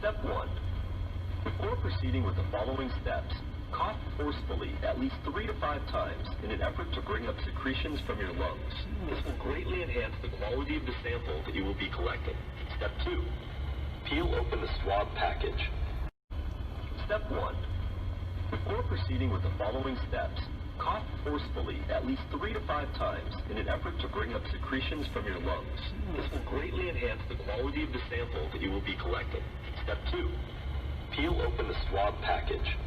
Step 1. Before proceeding with the following steps, cough forcefully at least 3 to 5 times in an effort to bring up secretions from your lungs. This will greatly enhance the quality of the sample that you will be collecting. Step 2. Peel open the swab package. Step 1. Before proceeding with the following steps, cough forcefully at least 3 to 5 times in an effort to bring up secretions from your lungs. This will greatly enhance the quality of the sample that you will be collecting. Step 2. Peel open the swab package.